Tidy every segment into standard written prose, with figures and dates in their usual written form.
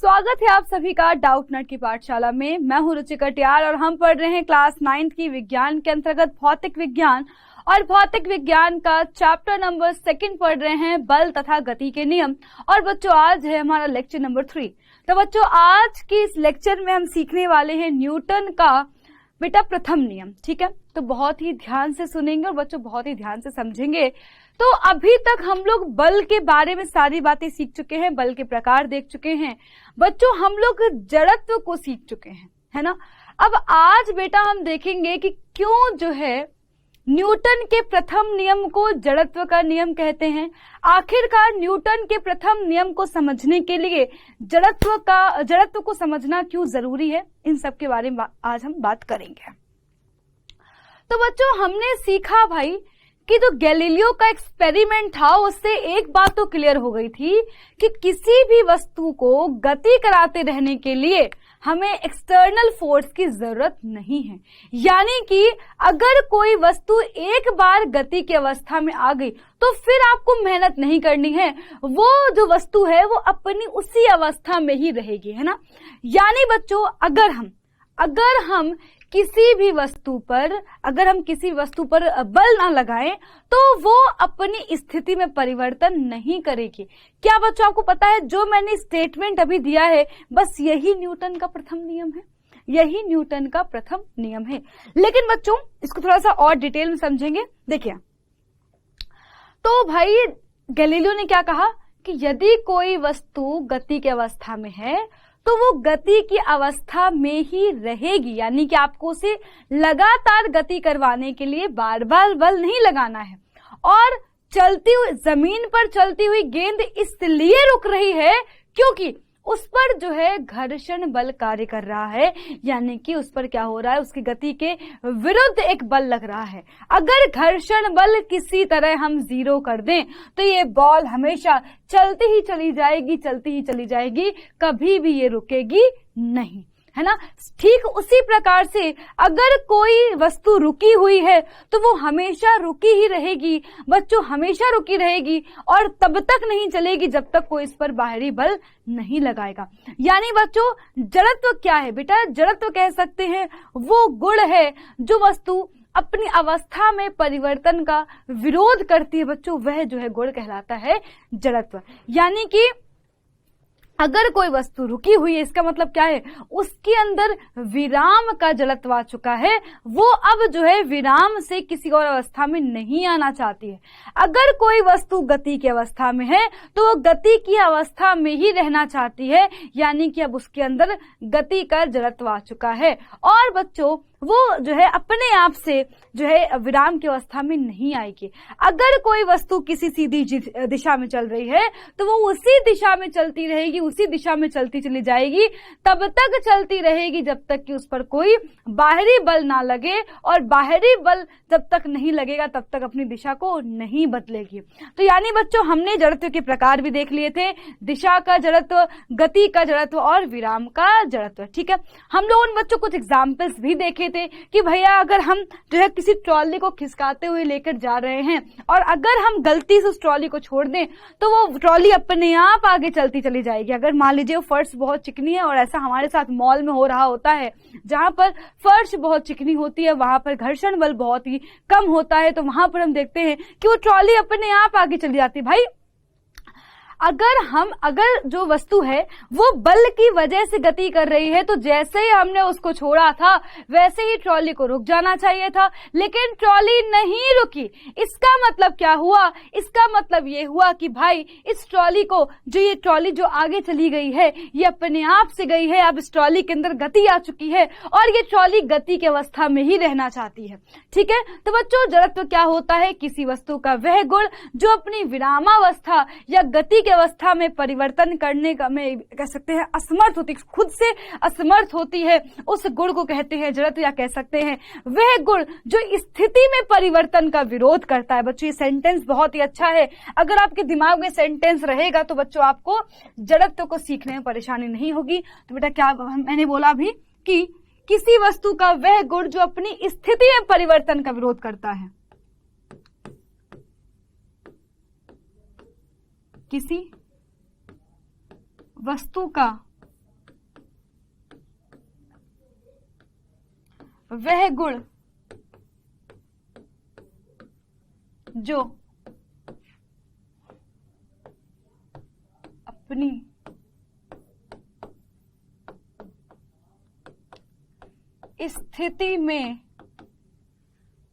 स्वागत है आप सभी का डाउट नट की पाठशाला में। मैं हूं रुचि कटियार और हम पढ़ रहे हैं क्लास 9th की विज्ञान के अंतर्गत भौतिक विज्ञान और भौतिक विज्ञान का चैप्टर नंबर 2 पढ़ रहे हैं बल तथा गति के नियम। और बच्चों आज है हमारा लेक्चर नंबर 3। तो बच्चों आज की इस लेक्चर में हम सीखने वाले हैं न्यूटन का बेटा प्रथम नियम। ठीक है, तो बहुत ही ध्यान से सुनेंगे और बच्चों बहुत ही ध्यान से समझेंगे। तो अभी तक हम लोग बल के बारे में सारी बातें सीख चुके हैं, बल के प्रकार देख चुके हैं बच्चों, हम लोग जड़त्व को सीख चुके हैं, है ना। अब आज बेटा हम देखेंगे कि क्यों जो है न्यूटन के प्रथम नियम को जड़त्व का नियम कहते हैं। आखिरकार न्यूटन के प्रथम नियम को समझने के लिए जड़त्व को समझना क्यों जरूरी है, इन सब के बारे में आज हम बात करेंगे। तो बच्चों हमने सीखा भाई कि जो गैलीलियो का एक्सपेरिमेंट था उससे एक बात तो क्लियर हो गई थी कि किसी भी वस्तु को गति कराते रहने के लिए हमें एक्सटर्नल फोर्स की जरूरत नहीं है। यानी कि अगर कोई वस्तु एक बार गति की अवस्था में आ गई तो फिर आपको मेहनत नहीं करनी है, वो जो वस्तु है वो अपनी उसी अवस्था में ही रहेगी, है ना। यानी बच्चों अगर हम किसी वस्तु पर बल ना लगाएं तो वो अपनी स्थिति में परिवर्तन नहीं करेगी। क्या बच्चों आपको पता है जो मैंने स्टेटमेंट अभी दिया है बस यही न्यूटन का प्रथम नियम है, यही न्यूटन का प्रथम नियम है। लेकिन बच्चों इसको थोड़ा सा और डिटेल में समझेंगे। देखिए तो भाई गैलीलियो ने क्या कहा कि यदि कोई वस्तु गति की अवस्था में है तो वो गति की अवस्था में ही रहेगी। यानी कि आपको उसे लगातार गति करवाने के लिए बार बार बल नहीं लगाना है। और जमीन पर चलती हुई गेंद इसलिए रुक रही है क्योंकि उस पर जो है घर्षण बल कार्य कर रहा है। यानी कि उस पर क्या हो रहा है, उसकी गति के विरुद्ध एक बल लग रहा है। अगर घर्षण बल किसी तरह हम 0 कर दें तो ये बॉल हमेशा चलती ही चली जाएगी, कभी भी ये रुकेगी नहीं, है ना। ठीक उसी प्रकार से अगर कोई वस्तु रुकी हुई है तो वो हमेशा रुकी ही रहेगी बच्चों, हमेशा रुकी रहेगी और तब तक नहीं चलेगी जब तक कोई इस पर बाहरी बल नहीं लगाएगा। यानी बच्चों जड़त्व क्या है बेटा, जड़त्व कह सकते हैं वो गुण है जो वस्तु अपनी अवस्था में परिवर्तन का विरोध करती है बच्चों, वह जो है गुण कहलाता है जड़त्व। यानी कि अगर कोई वस्तु रुकी हुई है इसका मतलब क्या है, उसके अंदर विराम का जड़त्व आ चुका है, वो अब जो है विराम से किसी और अवस्था में नहीं आना चाहती है। अगर कोई वस्तु गति की अवस्था में है तो वो गति की अवस्था में ही रहना चाहती है, यानी कि अब उसके अंदर गति का जड़त्व आ चुका है और बच्चों वो जो है अपने आप से जो है विराम की अवस्था में नहीं आएगी। अगर कोई वस्तु किसी सीधी दिशा में चल रही है तो वो उसी दिशा में चलती रहेगी, उसी दिशा में चलती चली जाएगी, तब तक चलती रहेगी जब तक कि उस पर कोई बाहरी बल ना लगे, और बाहरी बल जब तक नहीं लगेगा तब तक अपनी दिशा को नहीं बदलेगी। तो यानी बच्चों हमने जड़त्व के प्रकार भी देख लिए थे, दिशा का जड़त्व, गति का जड़त्व और विराम का जड़त्व। ठीक है, हम लोगों ने बच्चों कुछ एग्जाम्पल्स भी देखे थे कि भैया अगर हम जो है किसी ट्रॉली को खिसकाते हुए लेकर जा रहे हैं और अगर हम गलती से उस ट्रॉली को छोड़ दें तो वो ट्रॉली अपने आप आगे चलती चली जाएगी। अगर मान लीजिए वो फर्श बहुत चिकनी है, और ऐसा हमारे साथ मॉल में हो रहा होता है जहां पर फर्श बहुत चिकनी होती है, वहां पर घर्षण बल बहुत ही कम होता है, तो वहां पर हम देखते हैं कि वो ट्रॉली अपने आप आगे चली जाती है। भाई अगर जो वस्तु है वो बल की वजह से गति कर रही है तो जैसे ही हमने उसको छोड़ा था वैसे ही ट्रॉली को रुक जाना चाहिए था, लेकिन ट्रॉली नहीं रुकी। इसका मतलब क्या हुआ, इसका मतलब ये हुआ कि भाई इस ट्रॉली को ये ट्रॉली जो आगे चली गई है ये अपने आप से गई है, अब इस ट्रॉली के अंदर गति आ चुकी है और ये ट्रॉली गति की अवस्था में ही रहना चाहती है। ठीक है, तो बच्चों जड़त्व क्या होता है, किसी वस्तु का वह गुण जो अपनी विरामावस्था या गति अवस्था में परिवर्तन करने का में कह सकते हैं असमर्थ होती, खुद से असमर्थ होती है, उस गुण को कहते हैं जड़त्व, या कह सकते हैं वह गुण जो स्थिति में परिवर्तन का विरोध करता है। बच्चों ये सेंटेंस बहुत ही अच्छा है, अगर आपके दिमाग में सेंटेंस रहेगा तो बच्चों आपको जड़त्व को सीखने में परेशानी नहीं होगी। तो बेटा क्या मैंने बोला अभी कि किसी वस्तु का वह गुण जो अपनी स्थिति में परिवर्तन का विरोध करता है, किसी वस्तु का वह गुण जो अपनी स्थिति में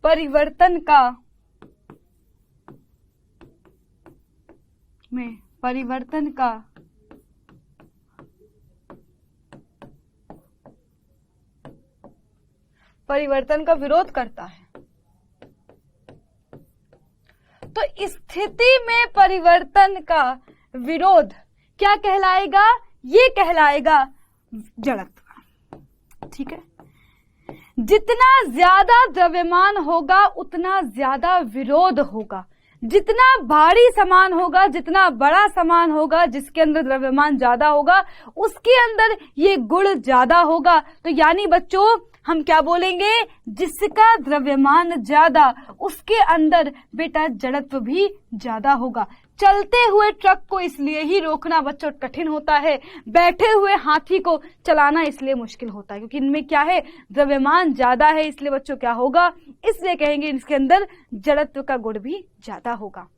परिवर्तन का विरोध करता है। तो स्थिति में परिवर्तन का विरोध क्या कहलाएगा? ये कहलाएगा जड़त्व। ठीक है, जितना ज्यादा द्रव्यमान होगा उतना ज्यादा विरोध होगा। जितना भारी सामान होगा, जितना बड़ा सामान होगा, जिसके अंदर द्रव्यमान ज्यादा होगा उसके अंदर ये गुण ज्यादा होगा। तो यानी बच्चों हम क्या बोलेंगे? जिसका द्रव्यमान ज्यादा उसके अंदर बेटा जड़त्व भी ज्यादा होगा। चलते हुए ट्रक को इसलिए ही रोकना बच्चों कठिन होता है, बैठे हुए हाथी को चलाना इसलिए मुश्किल होता है, क्योंकि इनमें क्या है? द्रव्यमान ज्यादा है। इसलिए बच्चों क्या होगा? इसलिए कहेंगे इसके अंदर जड़त्व का गुण भी ज्यादा होगा।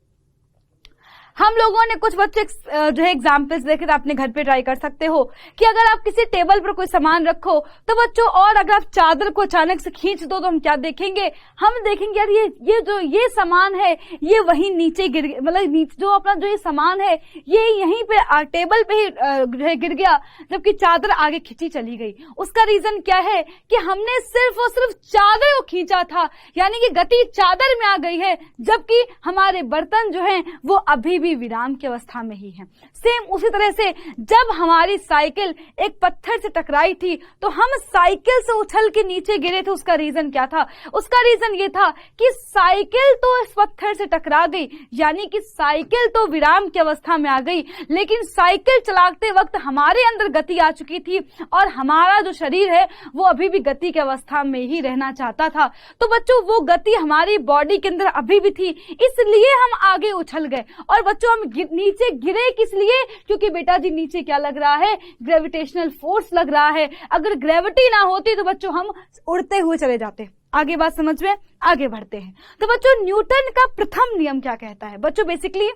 हम लोगों ने कुछ बच्चे जो है एग्जाम्पल्स देखे थे, आपने घर पे ट्राई कर सकते हो कि अगर आप किसी टेबल पर कोई सामान रखो तो बच्चों, और अगर आप चादर को अचानक से खींच दो तो हम क्या देखेंगे? हम देखेंगे यार ये सामान है ये वहीं नीचे गिर, मतलब जो अपना जो ये सामान है ये यहीं पे टेबल पे ही गिर गया, जबकि चादर आगे खींची चली गई। उसका रीजन क्या है? कि हमने सिर्फ और सिर्फ चादर को खींचा था, यानी कि गति चादर में आ गई है, जबकि हमारे बर्तन जो है वो अभी विराम की अवस्था में ही है। सेम उसी तरह से जब हमारी साइकिल एक पत्थर से टकराई थी तो हम साइकिल से उछल के नीचे गिरे थे। उसका रीजन क्या था? उसका रीजन ये था कि साइकिल तो इस पत्थर से टकरा गई, यानी कि साइकिल तो विराम की अवस्था में आ गई, लेकिन साइकिल चलाते वक्त हमारे अंदर गति आ चुकी थी और हमारा जो शरीर है वो अभी भी गति की अवस्था में ही रहना चाहता था। तो बच्चों वो गति हमारी बॉडी के अंदर अभी भी थी, इसलिए हम आगे उछल गए। और बच्चों हम नीचे गिरे किस लिए? क्योंकि बेटा जी नीचे क्या लग रहा है? ग्रेविटेशनल फोर्स लग रहा है। अगर ग्रेविटी ना होती तो बच्चों हम उड़ते हुए चले जाते। आगे बात समझ में? आगे बढ़ते हैं। तो बच्चों न्यूटन का प्रथम नियम क्या कहता है? बच्चों बेसिकली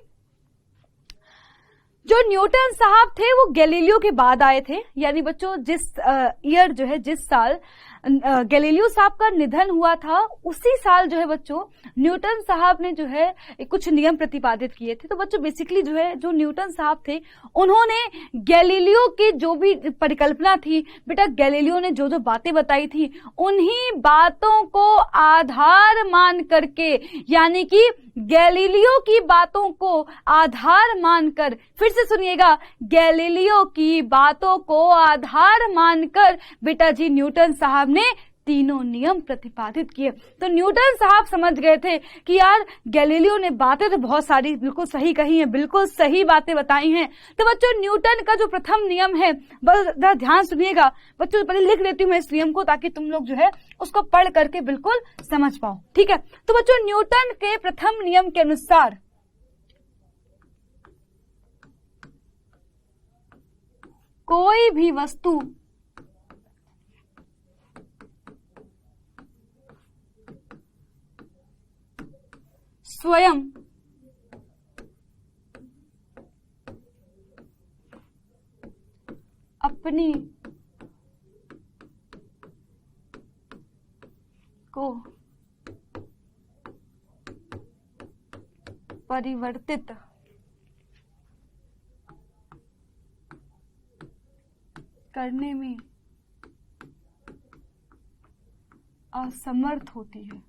जो न्यूटन साहब थे वो गैलीलियो के बाद आए थे, यानी बच्चों जिस ईयर जो है, जिस साल गैलीलियो साहब का निधन हुआ था उसी साल जो है बच्चों न्यूटन साहब ने जो है कुछ नियम प्रतिपादित किए थे। तो बच्चों बेसिकली जो है जो न्यूटन साहब थे उन्होंने गैलीलियो की जो भी परिकल्पना थी, बेटा गैलीलियो ने जो जो बातें बताई थी उन्हीं बातों को आधार मान करके, यानी कि गैलीलियो की बातों को आधार मानकर, फिर से सुनिएगा, गैलीलियो की बातों को आधार मानकर बेटा जी न्यूटन साहब ने तीनों नियम प्रतिपादित किए। तो न्यूटन साहब समझ गए थे कि यार गैलीलियो ने बातें तो बहुत सारी बिल्कुल सही कही हैं, बिल्कुल सही बातें बताई हैं। तो बच्चों न्यूटन का जो प्रथम नियम है, बस ध्यान सुनिएगा बच्चों, पहले लिख लेती हूँ मैं इस नियम को ताकि तुम लोग जो है उसको पढ़ करके बिल्कुल समझ पाओ। ठीक है, तो बच्चों न्यूटन के प्रथम नियम के अनुसार कोई भी वस्तु स्वयं अपनी को परिवर्तित करने में असमर्थ होती है।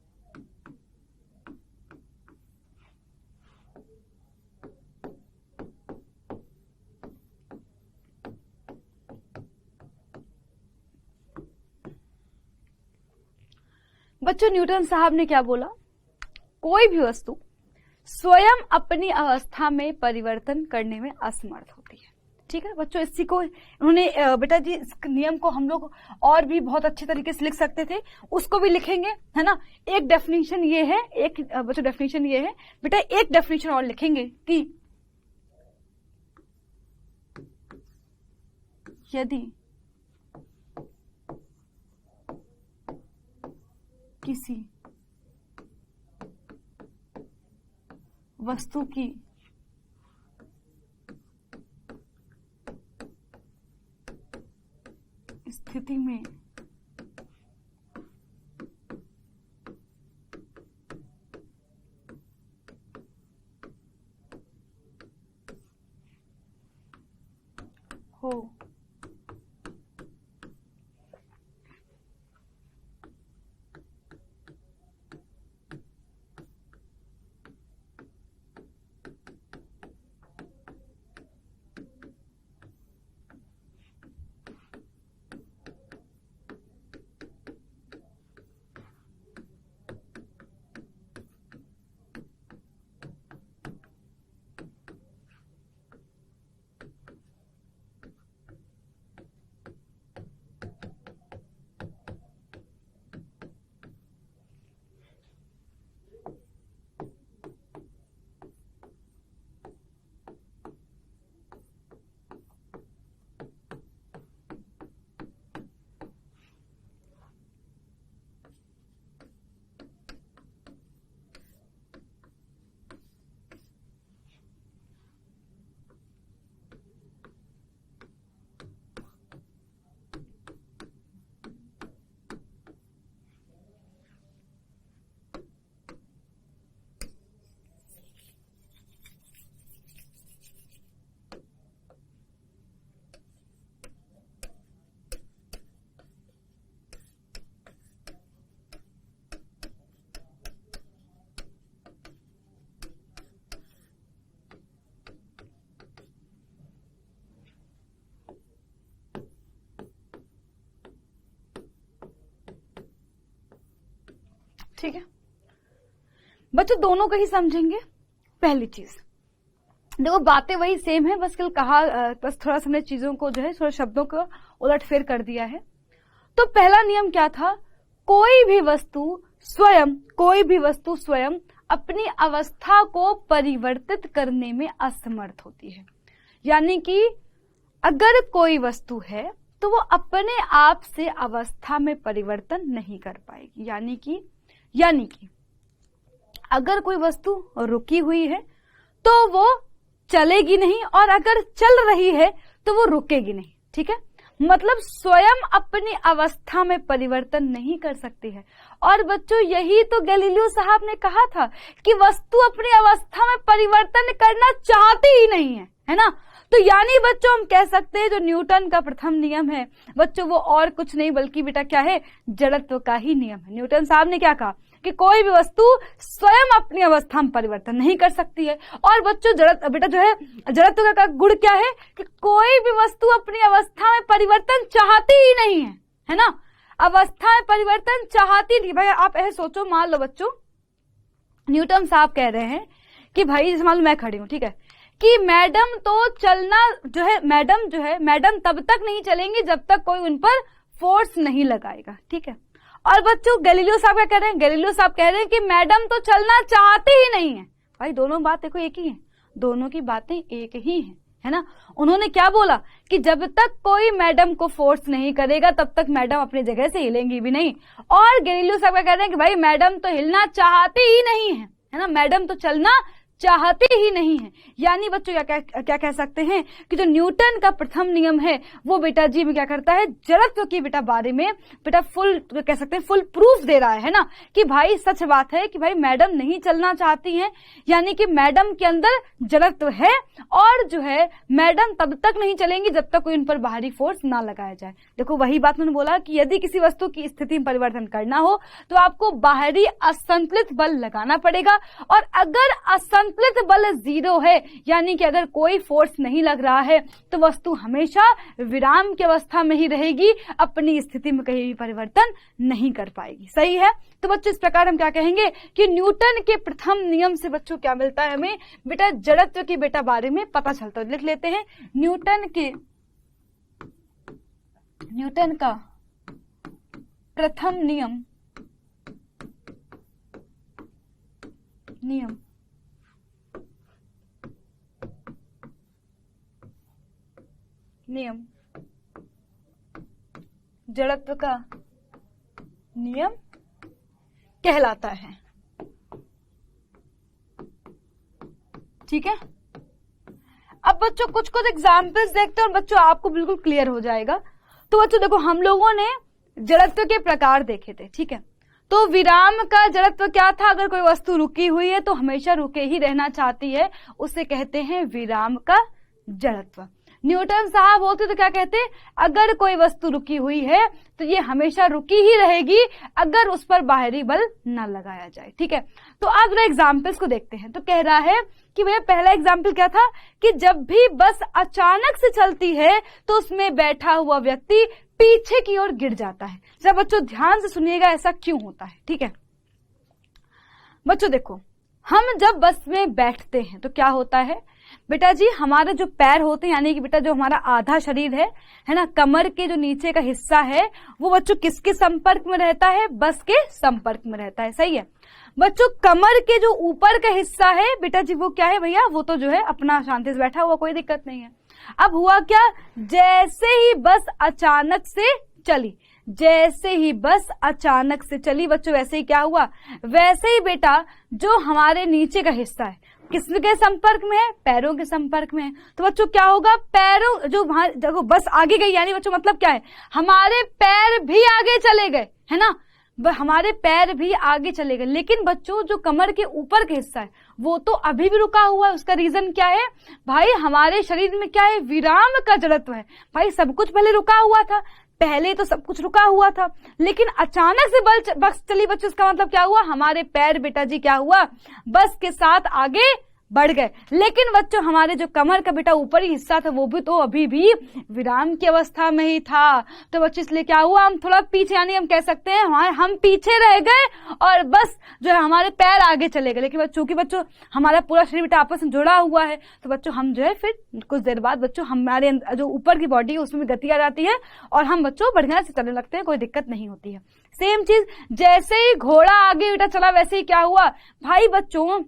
बच्चों न्यूटन साहब ने क्या बोला? कोई भी वस्तु स्वयं अपनी अवस्था में परिवर्तन करने में असमर्थ होती है। ठीक है बच्चों, इसी को उन्होंने बेटा जी इस नियम को हम लोग और भी बहुत अच्छे तरीके से लिख सकते थे, उसको भी लिखेंगे, है ना। एक डेफिनेशन ये है, एक बच्चों डेफिनेशन ये है बेटा, एक डेफिनेशन और लिखेंगे कि यदि किसी वस्तु की स्थिति में हो ठीक है बच्चों, दोनों को ही समझेंगे। पहली चीज देखो, बातें वही सेम है, बस कल कहा, बस थोड़ा सा हमने चीजों को जो है थोड़ा शब्दों को उलटफेर कर दिया है। तो पहला नियम क्या था? कोई भी वस्तु स्वयं अपनी अवस्था को परिवर्तित करने में असमर्थ होती है। यानी कि अगर कोई वस्तु है तो वो अपने आप से अवस्था में परिवर्तन नहीं कर पाएगी। यानी कि अगर कोई वस्तु रुकी हुई है तो वो चलेगी नहीं, और अगर चल रही है तो वो रुकेगी नहीं। ठीक है, मतलब स्वयं अपनी अवस्था में परिवर्तन नहीं कर सकती है। और बच्चों, यही तो गैलीलियो साहब ने कहा था कि वस्तु अपनी अवस्था में परिवर्तन करना चाहती ही नहीं है ना। तो यानी बच्चों हम कह सकते हैं जो न्यूटन का प्रथम नियम है बच्चों, वो और कुछ नहीं बल्कि बेटा क्या है? जड़त्व का ही नियम है। न्यूटन साहब ने क्या कहा कि कोई भी वस्तु स्वयं अपनी अवस्था में परिवर्तन नहीं कर सकती है। और बच्चों बेटा जो है जड़त्व का गुण क्या है कि कोई भी वस्तु अपनी अवस्था में परिवर्तन चाहती ही नहीं है ना। अवस्था में परिवर्तन चाहती नहीं। भाई आप ऐसे सोचो, मान लो बच्चों न्यूटन साहब कह रहे हैं कि भाई जैसे मान लो मैं खड़ी हूं, ठीक है, कि मैडम तो चलना जो है मैडम तब तक नहीं चलेंगी जब तक कोई उन पर फोर्स नहीं लगाएगा। ठीक है, और बच्चों गैलीलियो साहब क्या कह रहे हैं? गैलीलियो साहब कह रहे हैं कि मैडम तो चलना चाहती ही नहीं है। भाई दोनों बात देखो एक ही है, दोनों की बातें एक ही है ना। उन्होंने क्या बोला कि जब तक कोई मैडम को फोर्स नहीं करेगा तब तक मैडम अपनी जगह से हिलेंगी भी नहीं। और गैलीलियो साहब क्या कह रहे हैं कि भाई मैडम तो हिलना चाहती ही नहीं है ना, मैडम तो चलना चाहते ही नहीं है। यानी बच्चों क्या कह सकते हैं कि जो न्यूटन का प्रथम नियम है वो बेटा जी में क्या करता है? जड़त्व की बेटा बारे में बेटा फुल कह सकते हैं फुल प्रूफ दे रहा है ना, कि भाई सच बात है कि भाई मैडम नहीं चलना चाहती हैं, यानी कि मैडम के अंदर जड़त्व है। और जो है मैडम तब तक नहीं चलेंगी जब तक कोई उन पर बाहरी फोर्स ना लगाया जाए। देखो वही बात उन्होंने बोला कि यदि किसी वस्तु की स्थिति में परिवर्तन करना हो तो आपको बाहरी असंतुलित बल लगाना पड़ेगा। और अगर असंतुलित बल 0 है, यानी कि अगर कोई फोर्स नहीं लग रहा है, तो वस्तु हमेशा विराम की अवस्था में ही रहेगी, अपनी स्थिति में कहीं भी परिवर्तन नहीं कर पाएगी। सही है। तो बच्चों इस प्रकार हम क्या कहेंगे कि न्यूटन के प्रथम नियम से बच्चों क्या मिलता है हमें? बेटा जड़त्व की बेटा बारे में पता चलता है। लिख लेते हैं न्यूटन का प्रथम नियम जड़त्व का नियम कहलाता है। ठीक है, अब बच्चों कुछ कुछ एग्जाम्पल्स देखते हैं और बच्चों आपको बिल्कुल क्लियर हो जाएगा। तो बच्चों देखो, हम लोगों ने जड़त्व के प्रकार देखे थे। ठीक है, तो विराम का जड़त्व क्या था? अगर कोई वस्तु रुकी हुई है तो हमेशा रुके ही रहना चाहती है, उसे कहते हैं विराम का जड़त्व। न्यूटन साहब बोलते तो क्या कहते? अगर कोई वस्तु रुकी हुई है तो ये हमेशा रुकी ही रहेगी अगर उस पर बाहरी बल न लगाया जाए। ठीक है, तो अब जरा एग्जाम्पल्स को देखते हैं। तो कह रहा है कि भैया पहला एग्जाम्पल क्या था कि जब भी बस अचानक से चलती है तो उसमें बैठा हुआ व्यक्ति पीछे की ओर गिर जाता है। जरा बच्चों ध्यान से सुनिएगा ऐसा क्यों होता है। ठीक है बच्चों, देखो हम जब बस में बैठते हैं तो क्या होता है बेटा जी, हमारे जो पैर होते हैं यानी कि बेटा जो हमारा आधा शरीर है ना, कमर के जो नीचे का हिस्सा है वो बच्चों किसके संपर्क में रहता है? बस के संपर्क में रहता है। सही है बच्चों, कमर के जो ऊपर का हिस्सा है बेटा जी वो क्या है भैया? वो तो जो है अपना शांति से बैठा हुआ, कोई दिक्कत नहीं है। अब हुआ क्या, जैसे ही बस अचानक से चली, जैसे ही बस अचानक से चली बच्चों, वैसे ही क्या हुआ? वैसे ही बेटा जो हमारे नीचे का हिस्सा है किसके संपर्क में है? पैरों के संपर्क में है। तो बच्चों क्या होगा? पैरों जो वहां देखो बस आगे गई, यानी बच्चों मतलब क्या है? हमारे पैर भी आगे चले गए, है ना, हमारे पैर भी आगे चले गए। लेकिन बच्चों जो कमर के ऊपर का हिस्सा है वो तो अभी भी रुका हुआ है। उसका रीजन क्या है भाई? हमारे शरीर में क्या है? विराम का जड़त्व है भाई। सब कुछ पहले रुका हुआ था, पहले तो सब कुछ रुका हुआ था, लेकिन अचानक से बस चली बच्चों, इसका मतलब क्या हुआ? हमारे पैर बेटा जी क्या हुआ? बस के साथ आगे बढ़ गए। लेकिन बच्चों हमारे जो कमर का बेटा ऊपरी हिस्सा था वो भी तो अभी भी विराम की अवस्था में ही था। तो बच्चों इसलिए क्या हुआ? हम थोड़ा पीछे, यानी हम कह सकते हैं हम पीछे रह गए और बस जो है हमारे पैर आगे चले गए। लेकिन चूंकि बच्चों हमारा पूरा शरीर बेटा आपस में जुड़ा हुआ है तो बच्चों हम जो है फिर कुछ देर बाद बच्चों हमारे जो ऊपर की बॉडी है उसमें गति आ जाती है और हम बच्चों बढ़िया से चलने लगते हैं, कोई दिक्कत नहीं होती है। सेम चीज, जैसे ही घोड़ा आगे बेटा चला वैसे ही क्या हुआ भाई? बच्चों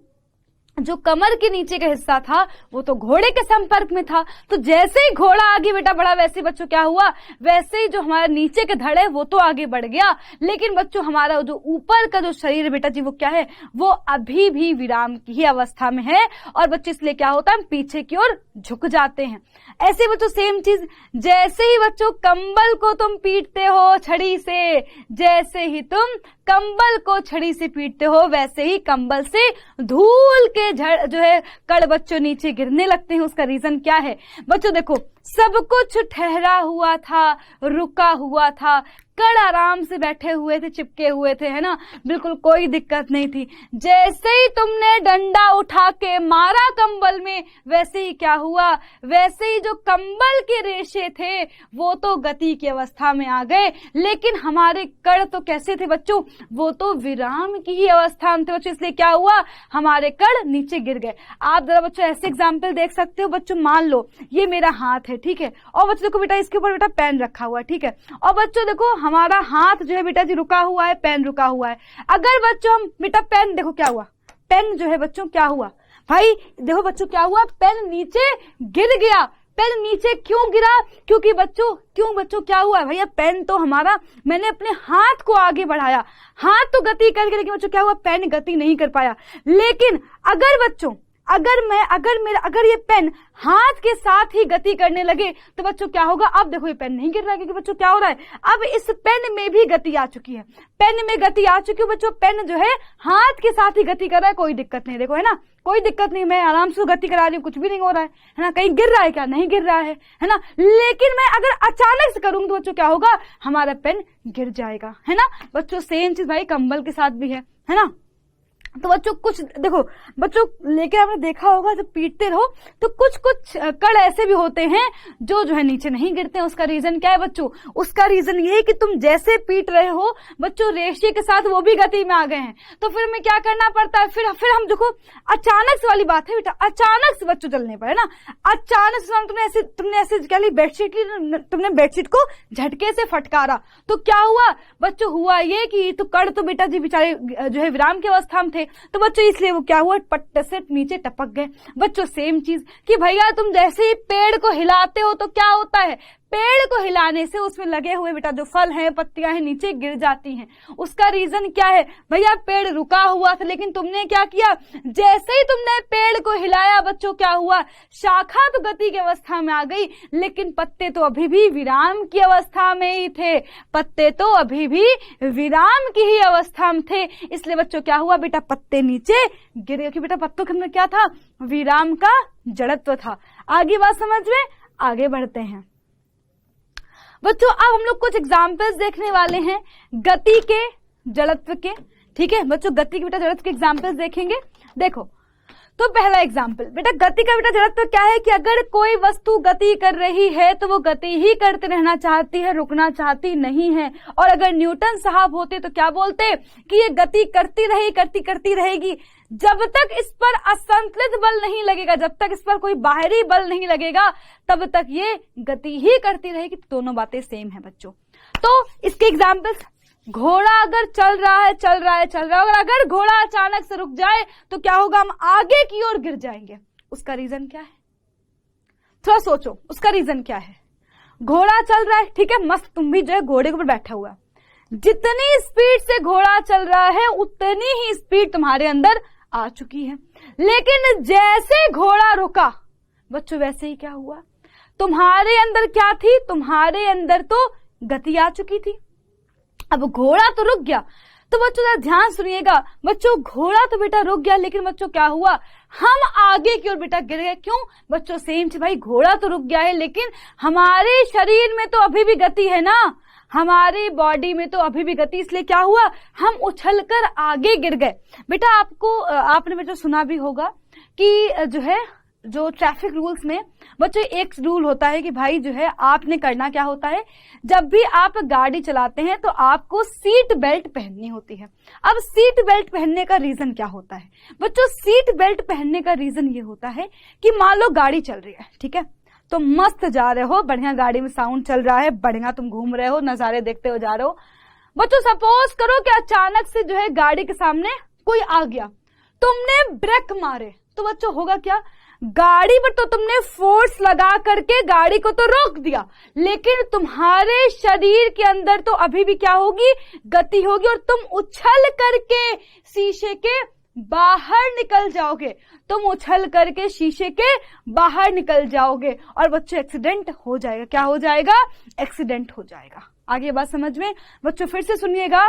जो कमर के नीचे का हिस्सा था वो तो घोड़े के संपर्क में था, तो जैसे ही घोड़ा आगे बेटा बढ़ा वैसे बच्चों क्या हुआ? वैसे ही जो हमारे नीचे के धड़ है वो तो आगे बढ़ गया। लेकिन बच्चों हमारा जो ऊपर का जो शरीर बेटा जी वो क्या है? वो अभी भी विराम की ही अवस्था में है और बच्चों इसलिए क्या होता है? हम पीछे की ओर झुक जाते हैं। ऐसे बच्चों सेम चीज, जैसे ही बच्चों कंबल को तुम पीटते हो छड़ी से, जैसे ही तुम कंबल को छड़ी से पीटते हो वैसे ही कंबल से धूल के झड़ जो है कण बच्चों नीचे गिरने लगते हैं। उसका रीजन क्या है बच्चों? देखो सब कुछ ठहरा हुआ था, रुका हुआ था, कण आराम से बैठे हुए थे, चिपके हुए थे, है ना, बिल्कुल कोई दिक्कत नहीं थी। जैसे ही तुमने डंडा उठा के मारा कंबल में वैसे ही क्या हुआ? वैसे ही जो कंबल के रेशे थे वो तो गति की अवस्था में आ गए, लेकिन हमारे कण तो कैसे थे बच्चों? वो तो विराम की ही अवस्था में थे बच्चों। इसलिए क्या हुआ? हमारे कण नीचे गिर गए। आप जरा बच्चों ऐसे एग्जाम्पल देख सकते हो। बच्चों मान लो ये मेरा हाथ है, ठीक है, और बच्चों देखो बेटा इसके ऊपर बेटा पेन रखा हुआ है, ठीक है, और बच्चों देखो हमारा हाथ जो है बेटा जी रुका हुआ है, पेन रुका हुआ है। अगर बच्चों हम बेटा पेन देखो क्या हुआ? पेन जो है बच्चों क्या हुआ भाई? देखो बच्चों क्या हुआ? पेन नीचे गिर गया। पेन नीचे क्यों गिरा? क्योंकि बच्चों क्या हुआ भैया? पेन तो हमारा, मैंने अपने हाथ को आगे बढ़ाया, हाथ तो गति कर गया, लेकिन बच्चों क्या हुआ? पेन गति नहीं कर पाया। लेकिन अगर बच्चों अगर ये पेन हाथ के साथ ही गति करने लगे तो बच्चों क्या होगा? अब देखो ये पेन नहीं गिर रहा है, क्योंकि बच्चों क्या हो रहा है? अब इस पेन में भी गति आ चुकी है, पेन में गति आ चुकी है बच्चों। पेन जो है हाथ के साथ ही गति कर रहा है, कोई दिक्कत नहीं, देखो है ना, कोई दिक्कत नहीं, मैं आराम से गति करा रही हूँ, कुछ भी नहीं हो रहा है ना, कहीं गिर रहा है क्या? नहीं गिर रहा है ना। लेकिन मैं अगर अचानक से करूंगी तो बच्चों क्या होगा? हमारा पेन गिर जाएगा, है ना बच्चों। सेम चीज भाई कंबल के साथ भी है ना। तो बच्चों कुछ देखो बच्चों, लेकिन आपने देखा होगा जब पीटते रहो तो कुछ कण ऐसे भी होते हैं जो है नीचे नहीं गिरते हैं। उसका रीजन क्या है बच्चों? उसका रीजन ये है कि तुम जैसे पीट रहे हो बच्चों रेशे के साथ वो भी गति में आ गए हैं, तो फिर हमें क्या करना पड़ता है? फिर हम देखो अचानक से वाली बात है बेटा, अचानक से बच्चों चलने पर, है ना, अचानक से तुमने ऐसे क्या ली? बेडशीट ली, तुमने बेडशीट को झटके से फटकारा, तो क्या हुआ बच्चों? हुआ ये कि तो कण तो बेटा जी बेचारे जो है विराम की अवस्था में थे, तो बच्चों इसलिए वो क्या हुआ? पट्ट से नीचे टपक गए। बच्चों सेम चीज कि भैया तुम जैसे ही पेड़ को हिलाते हो तो क्या होता है? पेड़ को हिलाने से उसमें लगे हुए बेटा जो फल हैं, पत्तियां हैं, नीचे गिर जाती हैं। उसका रीजन क्या है भैया? पेड़ रुका हुआ था, लेकिन तुमने क्या किया? जैसे ही तुमने पेड़ को हिलाया बच्चों, क्या हुआ? शाखा तो गति की अवस्था में आ गई, लेकिन पत्ते तो अभी भी विराम की अवस्था में ही थे। पत्ते तो अभी भी विराम की ही अवस्था में थे, इसलिए बच्चों क्या हुआ बेटा? पत्ते नीचे गिर गए, कि बेटा पत्तों के अंदर क्या था? विराम का जड़त्व था। आगे बात समझ में, आगे बढ़ते हैं बच्चों। अब हम लोग कुछ एग्जाम्पल्स देखने वाले हैं गति के, जड़त्व के। ठीक है बच्चों, गति के बेटा जड़त्व के एग्जाम्पल्स देखेंगे। देखो तो पहला एग्जाम्पल बेटा, गति का बेटा जड़त्व क्या है कि अगर कोई वस्तु गति कर रही है तो वो गति ही करते रहना चाहती है, रुकना चाहती नहीं है। और अगर न्यूटन साहब होते तो क्या बोलते कि ये गति करती रहेगी जब तक इस पर असंतुलित बल नहीं लगेगा, जब तक इस पर कोई बाहरी बल नहीं लगेगा तब तक ये गति ही करती रहेगी। दोनों बातें सेम है बच्चों। तो इसके एग्जाम्पल्स, घोड़ा अगर चल रहा है और अगर घोड़ा अचानक से रुक जाए तो क्या होगा? हम आगे की ओर गिर जाएंगे। उसका रीजन क्या है? थोड़ा सोचो, उसका रीजन क्या है? घोड़ा चल रहा है, ठीक है, मस्त, तुम भी जो है घोड़े के ऊपर बैठा हुआ, जितनी स्पीड से घोड़ा चल रहा है उतनी ही स्पीड तुम्हारे अंदर आ चुकी है। लेकिन जैसे घोड़ा रुका बच्चों, वैसे ही क्या हुआ? तुम्हारे अंदर क्या थी? तुम्हारे अंदर तो गति आ चुकी थी। अब घोड़ा तो रुक गया, तो बच्चों जरा ध्यान सुनिएगा बच्चों, घोड़ा तो बेटा रुक गया, लेकिन बच्चों क्या हुआ? हम आगे की ओर बेटा गिर गए। क्यों बच्चों? सेम चीज भाई, घोड़ा तो रुक गया है लेकिन हमारे शरीर में तो अभी भी गति है ना, हमारी बॉडी में तो अभी भी गति, इसलिए क्या हुआ? हम उछलकर आगे गिर गए। बेटा आपने बेटा सुना भी होगा कि जो ट्रैफिक रूल्स में बच्चों एक रूल होता है कि भाई जो है आपने करना क्या होता है, जब भी आप गाड़ी चलाते हैं तो आपको सीट बेल्ट पहननी होती है। अब सीट बेल्ट पहनने का रीजन क्या होता है बच्चों? सीट बेल्ट पहनने का रीजन ये होता है कि मान लो गाड़ी चल रही है, ठीक है, तो मस्त जा रहे हो, बढ़िया गाड़ी में साउंड चल रहा है, बढ़िया तुम घूम रहे हो, नजारे देखते हो जा रहे हो। बच्चों सपोज करो कि अचानक से जो है गाड़ी के सामने कोई आ गया, तुमने ब्रेक मारे, तो बच्चों होगा क्या? गाड़ी पर तो तुमने फोर्स लगा करके गाड़ी को तो रोक दिया, लेकिन तुम्हारे शरीर के अंदर तो अभी भी क्या होगी? गति होगी, और तुम उछल करके शीशे के बाहर निकल जाओगे। तुम उछल करके शीशे के बाहर निकल जाओगे और बच्चों एक्सीडेंट हो जाएगा। क्या हो जाएगा? एक्सीडेंट हो जाएगा। आगे बात समझ में बच्चों, फिर से सुनिएगा।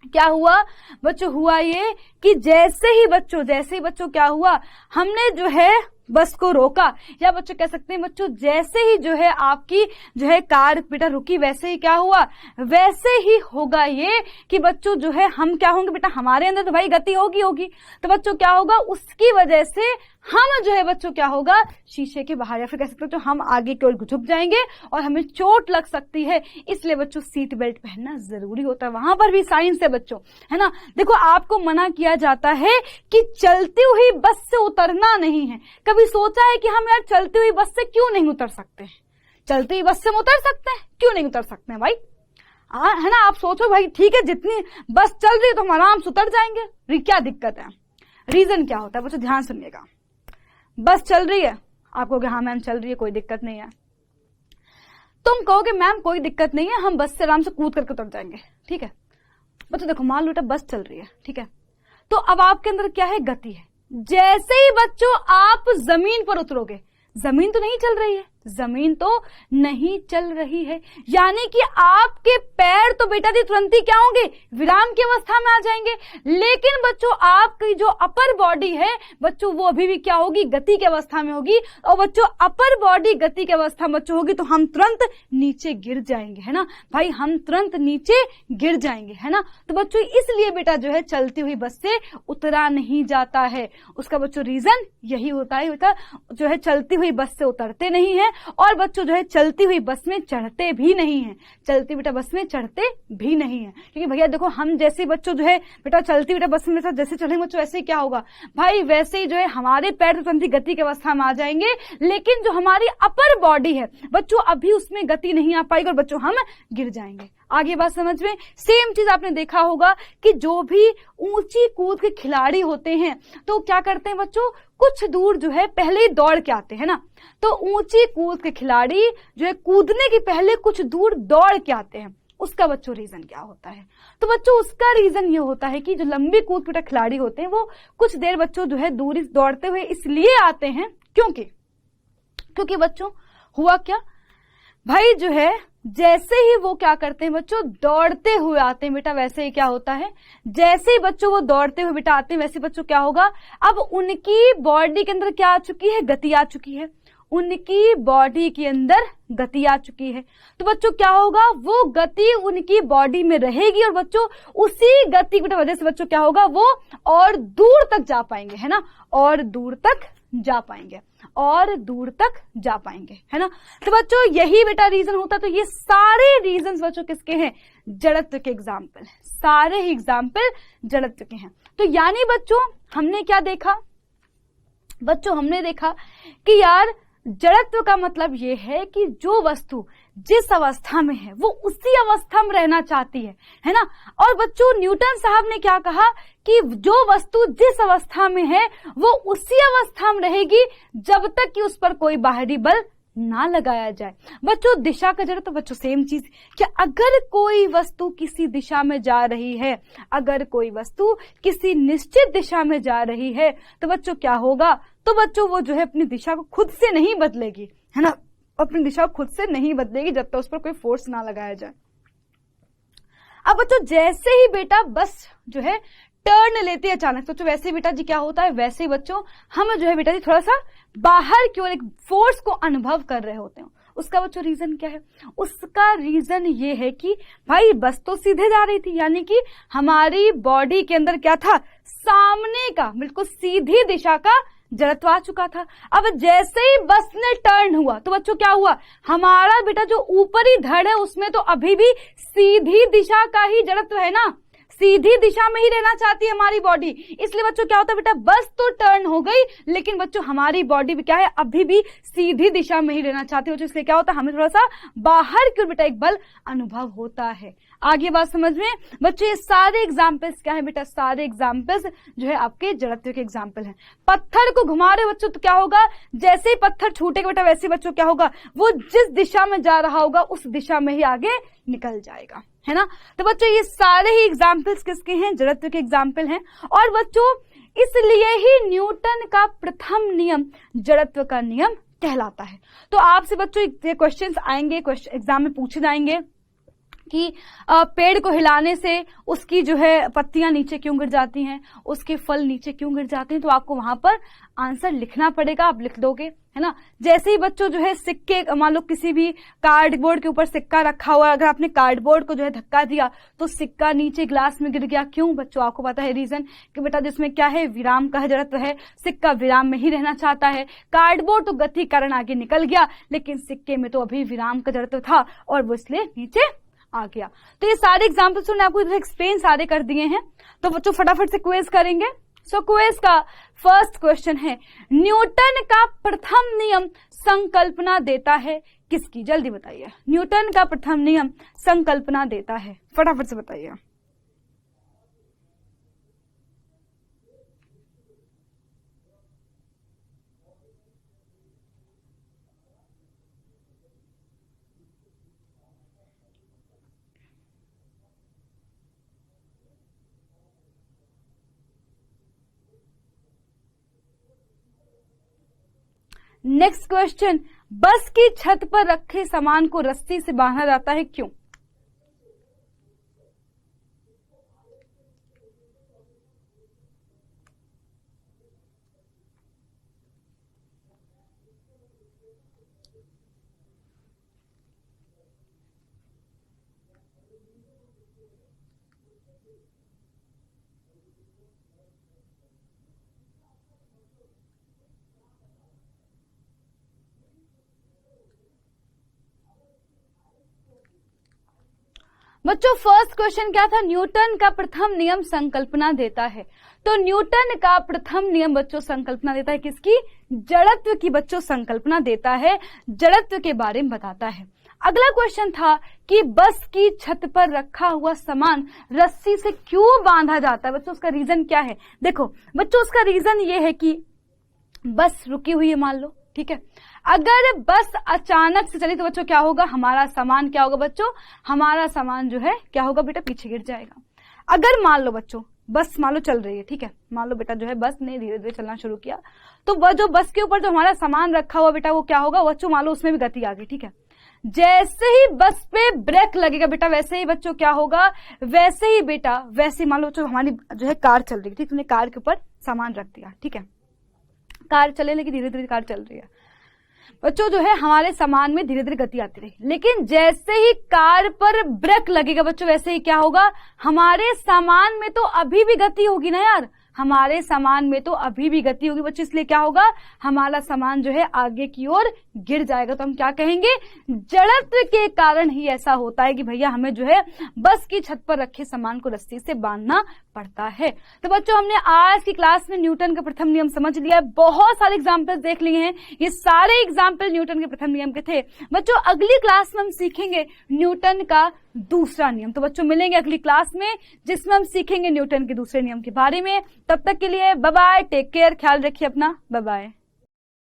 क्या हुआ बच्चों? हुआ ये कि जैसे ही बच्चों क्या हुआ, हमने जो है बस को रोका, या बच्चों कह सकते हैं बच्चों जैसे ही जो है आपकी जो है कार बेटा रुकी, वैसे ही क्या हुआ? वैसे ही होगा ये कि बच्चों जो है हम क्या होंगे बेटा? हमारे अंदर तो भाई गति होगी, तो बच्चों क्या होगा? उसकी वजह से हम जो है बच्चों क्या होगा? शीशे के बाहर, या फिर कह सकते हो हम आगे की ओर झुक जाएंगे और हमें चोट लग सकती है। इसलिए बच्चों सीट बेल्ट पहनना जरूरी होता है। वहां पर भी साइंस है बच्चों, है ना। देखो आपको मना किया जाता है कि चलती हुई बस से उतरना नहीं है। कभी सोचा है कि हम यार चलती हुई बस से क्यों नहीं उतर सकते हैं? चलती हुई बस से हम उतर सकते हैं, क्यों नहीं उतर सकते हैं भाई? है ना। आप सोचो भाई, ठीक है जितनी बस चल रही है तो हम आराम से उतर जाएंगे, क्या दिक्कत है? रीजन क्या होता है बच्चों? ध्यान सुनिएगा। बस चल रही है, आप कहोगे हाँ मैम चल रही है, कोई दिक्कत नहीं है। तुम कहोगे मैम कोई दिक्कत नहीं है, हम बस से आराम से कूद करके उतर जाएंगे, ठीक है। बच्चों देखो मान लो बस चल रही है, ठीक है, तो अब आपके अंदर क्या है? गति है। जैसे ही बच्चों आप जमीन पर उतरोगे, जमीन तो नहीं चल रही है, जमीन तो नहीं चल रही है, यानी कि आपके पैर तो बेटा जी तुरंत ही क्या होंगे? विराम की अवस्था में आ जाएंगे। लेकिन बच्चों आपकी जो अपर बॉडी है बच्चों वो अभी भी क्या होगी? गति की अवस्था में होगी। और बच्चों अपर बॉडी गति की अवस्था में बच्चों होगी तो हम तुरंत नीचे गिर जाएंगे, है ना भाई, हम तुरंत नीचे गिर जाएंगे, है ना। तो बच्चों इसलिए बेटा जो है चलती हुई बस से उतरा नहीं जाता है। उसका बच्चों रीजन यही होता है, बेटा जो है चलती हुई बस से उतरते नहीं है और बच्चों जो है चलती हुई बस में चढ़ते भी नहीं है, चलती बेटा बस में चढ़ते भी नहीं है। क्योंकि भैया देखो हम जैसे बच्चों जो है बेटा चलती बेटा बस में जैसे चढ़ेंगे बच्चों ऐसे क्या होगा भाई? वैसे ही जो है हमारे पैर तो तुरंत ही गति की अवस्था में आ जाएंगे, लेकिन जो हमारी अपर बॉडी है बच्चों अभी उसमें गति नहीं आ पाएगी और बच्चों हम गिर जाएंगे। आगे बात समझ में। सेम चीज आपने देखा होगा कि जो भी ऊंची कूद के खिलाड़ी होते हैं तो क्या करते हैं बच्चों? कुछ दूर जो है पहले ही दौड़ के आते हैं ना, तो ऊंची कूद के खिलाड़ी जो है कूदने के पहले कुछ दूर दौड़ के आते हैं, उसका बच्चों रीजन क्या होता है? तो बच्चों उसका रीजन ये होता है कि जो लंबी कूद के खिलाड़ी होते हैं वो कुछ देर बच्चों जो है दूरी दौड़ते हुए इसलिए आते हैं क्योंकि बच्चों हुआ क्या भाई, जो है जैसे ही वो क्या करते हैं बच्चों, दौड़ते हुए आते हैं बेटा, वैसे ही क्या होता है, जैसे ही बच्चों वो दौड़ते हुए बेटा आते हैं वैसे बच्चों क्या होगा, अब उनकी बॉडी के अंदर क्या आ चुकी है, गति आ चुकी है, उनकी बॉडी के अंदर गति आ चुकी है। तो बच्चों क्या होगा, वो गति उनकी बॉडी में रहेगी और बच्चों उसी गति की वजह से बच्चों क्या होगा, वो और दूर तक जा पाएंगे, है ना, और दूर तक जा पाएंगे, और दूर तक जा पाएंगे, है ना। तो बच्चों यही बेटा रीजन होता है। तो ये सारे रीजंस बच्चों किसके हैं, जड़त्व के एग्जाम्पल, सारे ही एग्जाम्पल जड़त्व के हैं। तो यानी बच्चों हमने क्या देखा, बच्चों हमने देखा कि यार जड़त्व का मतलब ये है कि जो वस्तु जिस अवस्था में है वो उसी अवस्था में रहना चाहती है ना। और बच्चों न्यूटन साहब ने क्या कहा कि जो वस्तु जिस अवस्था में है वो उसी अवस्था में रहेगी जब तक कि उस पर कोई बाहरी बल ना लगाया जाए। बच्चों दिशा का जड़त्व, बच्चों सेम चीज कि अगर कोई वस्तु किसी दिशा में जा रही है, अगर कोई वस्तु किसी निश्चित दिशा में जा रही है तो बच्चों क्या होगा, तो बच्चों वो जो है अपनी दिशा को खुद से नहीं बदलेगी, है ना, अपनी दिशा खुद से नहीं बदलेगी जब तक उस पर कोई फोर्स ना लगाया जाए। अब बच्चों जैसे ही बेटा बस जो है टर्न लेते हैं अचानक, तो वैसे ही बेटा जी क्या होता है, वैसे ही बच्चों हम जो है बेटा जी थोड़ा सा बाहर की ओर एक फोर्स को अनुभव कर रहे होते हैं। उसका बच्चों रीजन क्या है, उसका रीजन ये है कि भाई बस तो सीधे जा रही थी, यानी कि हमारी बॉडी के अंदर क्या था, सामने का बिल्कुल सीधी दिशा का जड़त्व आ चुका था। अब जैसे ही बस ने टर्न हुआ तो बच्चों क्या हुआ, हमारा बेटा जो ऊपरी धड़ है उसमें तो अभी भी सीधी दिशा का ही जड़त्व है ना, सीधी दिशा में ही रहना चाहती है हमारी बॉडी। इसलिए बच्चों क्या होता है बेटा, बस तो टर्न हो गई लेकिन बच्चों हमारी बॉडी भी क्या है, अभी भी सीधी दिशा में ही रहना चाहती है। इसलिए क्या होता है, हमें थोड़ा सा बाहर की ओर बेटा एक बल अनुभव होता है। आगे बात समझ में बच्चों, ये सारे एग्जाम्पल्स क्या है बेटा, सारे एग्जाम्पल्स जो है आपके जड़त्व के एग्जाम्पल हैं। पत्थर को घुमा रहे बच्चों तो क्या होगा, जैसे ही पत्थर छूटेगा बेटा वैसे बच्चों क्या होगा, वो जिस दिशा में जा रहा होगा उस दिशा में ही आगे निकल जाएगा, है ना। तो बच्चों ये सारे ही एग्जाम्पल्स किसके हैं, जड़त्व के एग्जाम्पल हैं। और बच्चों इसलिए ही न्यूटन का प्रथम नियम जड़त्व का नियम कहलाता है। तो आपसे बच्चों ये क्वेश्चंस आएंगे, एग्जाम में पूछे जाएंगे कि पेड़ को हिलाने से उसकी जो है पत्तियां नीचे क्यों गिर जाती हैं, उसके फल नीचे क्यों गिर जाते हैं, तो आपको वहां पर आंसर लिखना पड़ेगा, आप लिख दोगे, है ना। जैसे ही बच्चों जो है सिक्के, मान लो किसी भी कार्डबोर्ड के ऊपर सिक्का रखा हुआ है, अगर आपने कार्डबोर्ड को जो है धक्का दिया तो सिक्का नीचे ग्लास में गिर गया, क्यों बच्चों आपको पता है रीजन, कि बेटा जिसमें क्या है, विराम का जड़त्व है, सिक्का विराम में ही रहना चाहता है। कार्डबोर्ड तो गति कारण आगे निकल गया लेकिन सिक्के में तो अभी विराम का जड़त्व था और वो इसलिए नीचे आ गया। तो ये सारे एग्जाम्पल्स मैंने आपको एक्सप्लेन सारे कर दिए हैं। तो बच्चों फटाफट से क्विज करेंगे। सो क्विज का फर्स्ट क्वेश्चन है, न्यूटन का प्रथम नियम संकल्पना देता है किसकी, जल्दी बताइए। न्यूटन का प्रथम नियम संकल्पना देता है, फटाफट से बताइए। नेक्स्ट क्वेश्चन, बस की छत पर रखे सामान को रस्सी से बांधा जाता है क्यों? बच्चों फर्स्ट क्वेश्चन क्या था, न्यूटन का प्रथम नियम संकल्पना देता है। तो न्यूटन का प्रथम नियम बच्चों संकल्पना देता है किसकी, जड़त्व की बच्चों संकल्पना देता है, जड़त्व के बारे में बताता है। अगला क्वेश्चन था कि बस की छत पर रखा हुआ सामान रस्सी से क्यों बांधा जाता है, बच्चों उसका रीजन क्या है। देखो बच्चों उसका रीजन ये है कि बस रुकी हुई है मान लो, ठीक है। अगर बस अचानक से चली तो बच्चों क्या होगा, हमारा सामान क्या होगा बच्चों, हमारा सामान जो है क्या होगा बेटा, पीछे गिर जाएगा। अगर मान लो बच्चों बस मान लो चल रही है, ठीक है, मान लो बेटा जो है बस ने धीरे धीरे चलना शुरू किया, तो वह जो बस के ऊपर जो हमारा सामान रखा हुआ बेटा वो क्या होगा बच्चों, मान लो उसमें भी गति आ गई, ठीक है। जैसे ही बस पे ब्रेक लगेगा बेटा वैसे ही बच्चों क्या होगा, वैसे ही बेटा वैसे मान लो जो हमारी जो है कार चल रही है, ठीक, तुमने कार के ऊपर सामान रख दिया, ठीक है, कार चले लेकिन धीरे धीरे कार चल रही है बच्चों, जो है हमारे सामान में धीरे धीरे गति आती रही, लेकिन जैसे ही कार पर ब्रेक लगेगा बच्चों वैसे ही क्या होगा, हमारे सामान में तो अभी भी गति होगी ना यार, हमारे सामान में तो अभी भी गति होगी बच्चों, इसलिए क्या होगा, हमारा सामान जो है आगे की ओर गिर जाएगा। तो हम क्या कहेंगे, जड़त्व के कारण ही ऐसा होता है कि भैया हमें जो है बस की छत पर रखे सामान को रस्सी से बांधना पड़ता है। तो बच्चों हमने आज की क्लास में न्यूटन का प्रथम नियम समझ लिया है, बहुत सारे एग्जाम्पल्स देख लिए हैं, ये सारे एग्जाम्पल न्यूटन के प्रथम नियम के थे। बच्चों अगली क्लास में हम सीखेंगे न्यूटन का दूसरा नियम। तो बच्चों मिलेंगे अगली क्लास में जिसमें हम सीखेंगे न्यूटन के दूसरे नियम के बारे में। तब तक के लिए बाय बाय, टेक केयर, ख्याल रखिए अपना, बाय बाय।